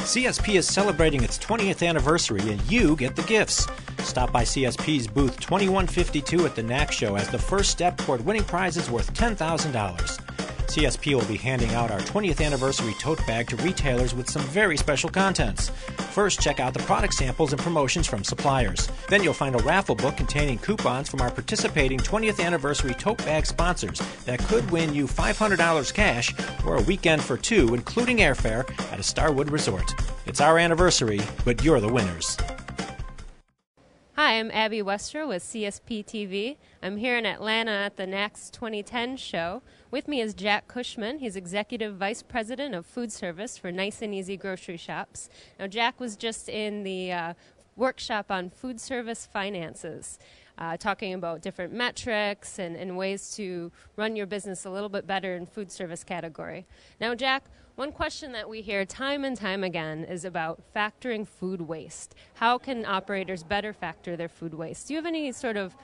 CSP is celebrating its 20th anniversary and you get the gifts. Stop by CSP's booth 2152 at the NAC show as the first step toward winning prizes worth $10,000. CSP will be handing out our 20th anniversary tote bag to retailers with some very special contents. First, check out the product samples and promotions from suppliers. Then you'll find a raffle book containing coupons from our participating 20th anniversary tote bag sponsors that could win you $500 cash or a weekend for two, including airfare, at a Starwood resort. It's our anniversary, but you're the winners. Hi, I'm Abby Westra with CSP TV. I'm here in Atlanta at the NACS 2010 show. With me is Jack Cushman. He's Executive Vice President of Food Service for Nice and Easy Grocery Shops. Now, Jack was just in the workshop on Foodservice Financials, talking about different metrics and ways to run your business a little bit better in food service category. Now, Jack, one question that we hear time and time again is about factoring food waste. How can operators better factor their food waste? Do you have any sort of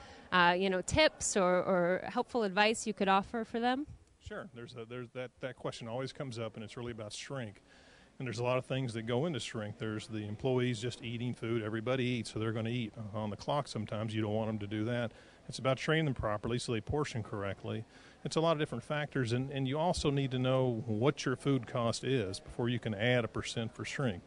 tips or helpful advice you could offer for them? Sure. There's that question always comes up, and it's really about shrink. And there's a lot of things that go into shrink. There's the employees just eating food. Everybody eats, so they're going to eat on the clock sometimes. You don't want them to do that. It's about training them properly so they portion correctly. It's a lot of different factors, and you also need to know what your food cost is before you can add a percent for shrink.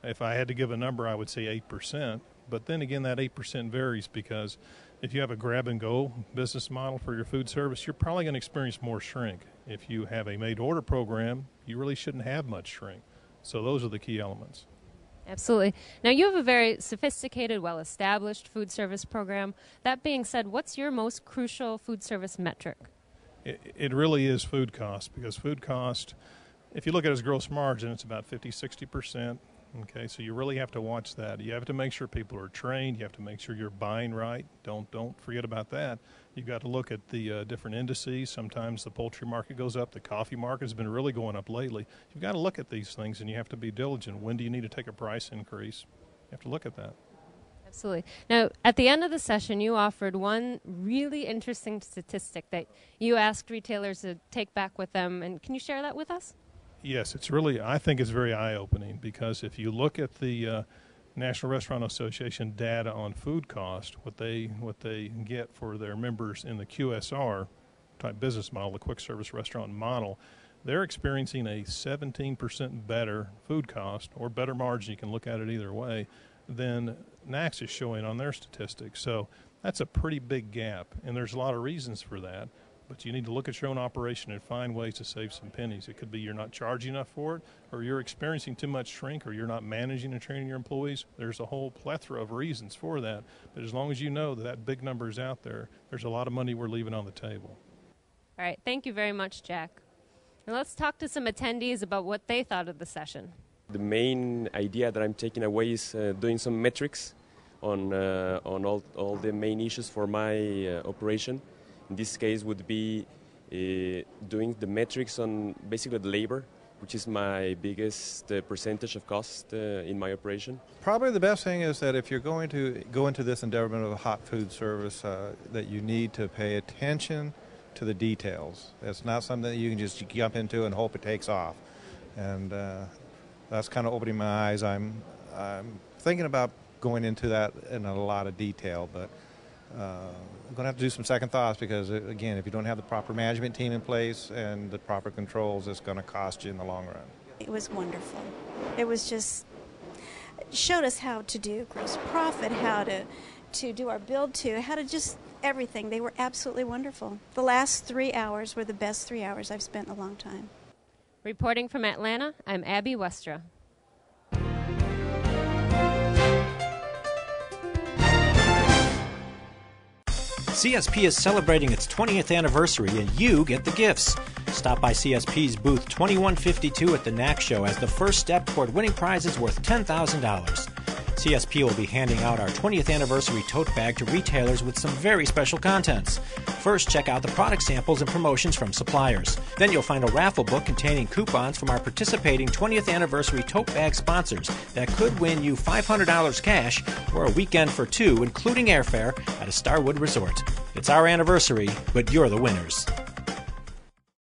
If I had to give a number, I would say 8%. But then again, that 8% varies because if you have a grab-and-go business model for your food service, you're probably going to experience more shrink. If you have a made-to-order program, you really shouldn't have much shrink. So those are the key elements. Absolutely. Now, you have a very sophisticated, well-established food service program. That being said, what's your most crucial food service metric? It really is food cost, because food cost, if you look at it as gross margin, it's about 50-60%. Okay, so you really have to watch that. You have to make sure people are trained. You have to make sure you're buying right. Don't forget about that. You've got to look at the different indices. Sometimes the poultry market goes up. The coffee market has been really going up lately. You've got to look at these things, and you have to be diligent. When do you need to take a price increase? You have to look at that. Absolutely. Now, at the end of the session, you offered one really interesting statistic that you asked retailers to take back with them. And can you share that with us? Yes, I think it's very eye-opening, because if you look at the National Restaurant Association data on food cost, what they get for their members in the QSR type business model, the quick service restaurant model, they're experiencing a 17% better food cost, or better margin, you can look at it either way, than NACS is showing on their statistics. So that's a pretty big gap, and there's a lot of reasons for that. But you need to look at your own operation and find ways to save some pennies. It could be you're not charging enough for it, or you're experiencing too much shrink, or you're not managing and training your employees. There's a whole plethora of reasons for that. But as long as you know that big number is out there, there's a lot of money we're leaving on the table. All right. Thank you very much, Jack. Now let's talk to some attendees about what they thought of the session. The main idea that I'm taking away is doing some metrics on all the main issues for my operation. In this case would be doing the metrics on basically the labor, which is my biggest percentage of cost in my operation. Probably the best thing is that if you're going to go into this endeavor of a hot food service, that you need to pay attention to the details. It's not something that you can just jump into and hope it takes off. And that's kind of opening my eyes. I'm thinking about going into that in a lot of detail, but I'm going to have to do some second thoughts, because, again, if you don't have the proper management team in place and the proper controls, it's going to cost you in the long run. It was wonderful. It was just showed us how to do gross profit, how to do our build to, how to just everything. They were absolutely wonderful. The last 3 hours were the best 3 hours I've spent in a long time. Reporting from Atlanta, I'm Abby Westra. CSP is celebrating its 20th anniversary and you get the gifts. Stop by CSP's booth 2152 at the NAC show as the first step toward winning prizes worth $10,000. CSP will be handing out our 20th anniversary tote bag to retailers with some very special contents. First, check out the product samples and promotions from suppliers. Then you'll find a raffle book containing coupons from our participating 20th anniversary tote bag sponsors that could win you $500 cash or a weekend for two, including airfare, at a Starwood resort. It's our anniversary, but you're the winners.